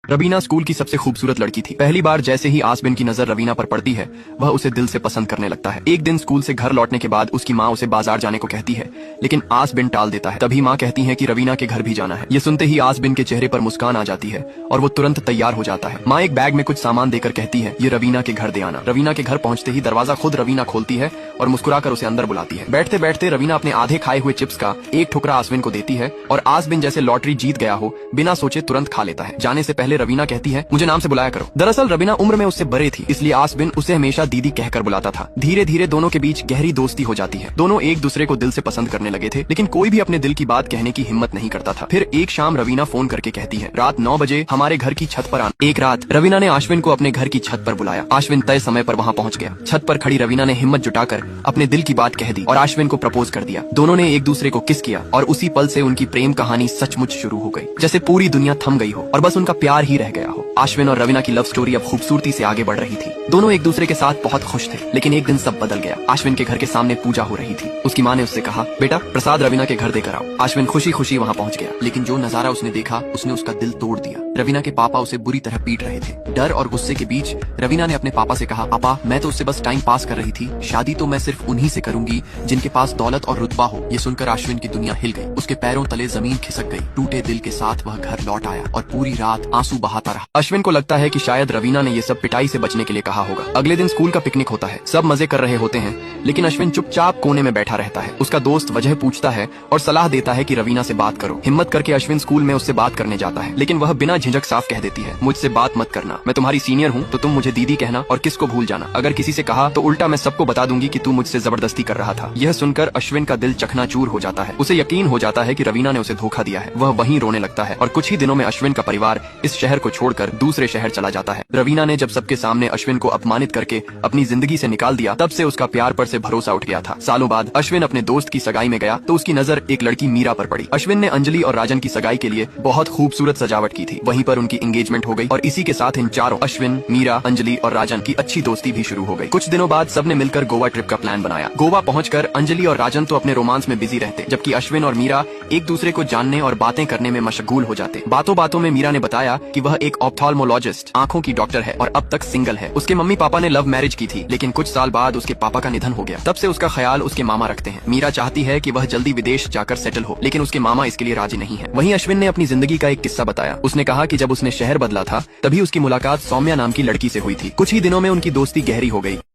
Raveena school की सबसे खूबसूरत लड़की थी। पहली बार जैसे ही आसबिन की नजर रवीना पर पड़ती है, वह उसे दिल से पसंद करने लगता है। एक दिन स्कूल से घर लौटने के बाद उसकी माँ उसे बाजार जाने को कहती है, लेकिन आसबिन टाल देता है। तभी माँ कहती है कि रवीना के घर भी जाना है। ये सुनते ही आसबिन के चेहरे पर मुस्कान आ जाती है और वो तुरंत तैयार हो जाता है। माँ एक बैग में कुछ सामान देकर कहती है, ये रवीना के घर दे आना। रवीना के घर पहुंचते ही दरवाजा खुद रवीना खोलती है और मुस्कुराकर उसे अंदर बुलाती है। बैठते बैठते रवीना अपने आधे खाए हुए चिप्स का एक टुकड़ा आसबिन को देती है और आसबिन जैसे लॉटरी जीत गया हो बिना सोचे तुरंत खा लेता है। जाने से पहले रवीना कहती है, मुझे नाम से बुलाया करो। दरअसल रवीना उम्र में उससे बड़े थी, इसलिए आसबिन उसे हमेशा दीदी कहकर बुलाता था। धीरे धीरे दोनों के बीच गहरी दोस्ती हो जाती है। दोनों एक दूसरे को दिल से पसंद करने लगे थे, लेकिन कोई भी अपने दिल की बात कहने की हिम्मत नहीं करता था। फिर एक शाम रवीना फोन करके कहती है, रात 9 बजे हमारे घर की छत पर आना। एक रात रवीना ने आश्विन को अपने घर की छत पर बुलाया। आश्विन तय समय पर वहाँ पहुँच गया। छत पर खड़ी रवीना ने हिम्मत जुटाकर अपने दिल की बात कह दी और आश्विन को प्रपोज कर दिया। दोनों ने एक दूसरे को किस किया और उसी पल से उनकी प्रेम कहानी सचमुच शुरू हो गई, जैसे पूरी दुनिया थम गई हो और बस उनका प्यार ही रह गया हो। आश्विन और रवीना की लव स्टोरी अब खूबसूरती से आगे बढ़ रही थी। दोनों एक दूसरे के साथ बहुत खुश थे, लेकिन एक दिन सब बदल गया। आश्विन के घर के सामने पूजा हो रही थी। उसकी माँ ने उससे कहा, बेटा प्रसाद रवीना के घर देकर आओ। आश्विन खुशी खुशी वहाँ पहुँच गया, लेकिन जो नजारा उसने देखा उसने उसका दिल तोड़ दिया। रवीना के पापा उसे बुरी तरह पीट रहे थे। डर और गुस्से के बीच रवीना ने अपने पापा से कहा, पापा मैं तो उससे बस टाइम पास कर रही थी, शादी तो मैं सिर्फ उन्हीं से करूंगी जिनके पास दौलत और रुतबा हो। ये सुनकर आश्विन की दुनिया हिल गई। उसके पैरों तले जमीन खिसक गई। टूटे दिल के साथ वह घर लौट आया और पूरी रात आंसू बहाता रहा। अश्विन को लगता है कि शायद रवीना ने ये सब पिटाई से बचने के लिए कहा होगा। अगले दिन स्कूल का पिकनिक होता है। सब मजे कर रहे होते हैं, लेकिन अश्विन चुपचाप कोने में बैठा रहता है। उसका दोस्त वजह पूछता है और सलाह देता है कि रवीना से बात करो। हिम्मत करके अश्विन स्कूल में उससे बात करने जाता है, लेकिन वह बिना झिझक साफ कह देती है, मुझसे बात मत करना। मैं तुम्हारी सीनियर हूँ तो तुम मुझे दीदी कहना और किस को भूल जाना। अगर किसी से कहा तो उल्टा मैं सबको बता दूंगी कि तू मुझसे जबरदस्ती कर रहा था। यह सुनकर अश्विन का दिल चकनाचूर हो जाता है। उसे यकीन हो जाता है कि रवीना ने उसे धोखा दिया है। वह वहीं रोने लगता है और कुछ ही दिनों में अश्विन का परिवार इस शहर को छोड़कर दूसरे शहर चला जाता है। रवीना ने जब सबके सामने अश्विन को अपमानित करके अपनी जिंदगी से निकाल दिया, तब से उसका प्यार पर से भरोसा उठ गया था। सालों बाद अश्विन अपने दोस्त की सगाई में गया तो उसकी नजर एक लड़की मीरा पर पड़ी। अश्विन ने अंजलि और राजन की सगाई के लिए बहुत खूबसूरत सजावट की थी। वहीं पर उनकी एंगेजमेंट हो गई और इसी के साथ इन चारों अश्विन, मीरा, अंजलि और राजन की अच्छी दोस्ती भी शुरू हो गई। कुछ दिनों बाद सबने मिलकर गोवा ट्रिप का प्लान बनाया। गोवा पहुंचकर अंजलि और राजन तो अपने रोमांस में बिजी रहते, जबकि अश्विन और मीरा एक दूसरे को जानने और बातें करने में मशगूल हो जाते। बातों बातों में मीरा ने बताया कि वह एक ऑप्थाल्मोलॉजिस्ट आंखों की डॉक्टर है और अब तक सिंगल है। उसके मम्मी पापा ने लव मैरिज की थी, लेकिन कुछ साल बाद उसके पापा का निधन हो गया। तब से उसका ख्याल उसके मामा रखते हैं। मीरा चाहती है कि वह जल्दी विदेश जाकर सेटल हो, लेकिन उसके मामा इसके लिए राजी नहीं है। वहीं अश्विन ने अपनी जिंदगी का एक किस्सा बताया। उसने कहा कि जब उसने शहर बदला था तभी उसकी मुलाकात सौम्या नाम की लड़की से हुई थी। कुछ ही दिनों में उनकी दोस्ती गहरी हो गई।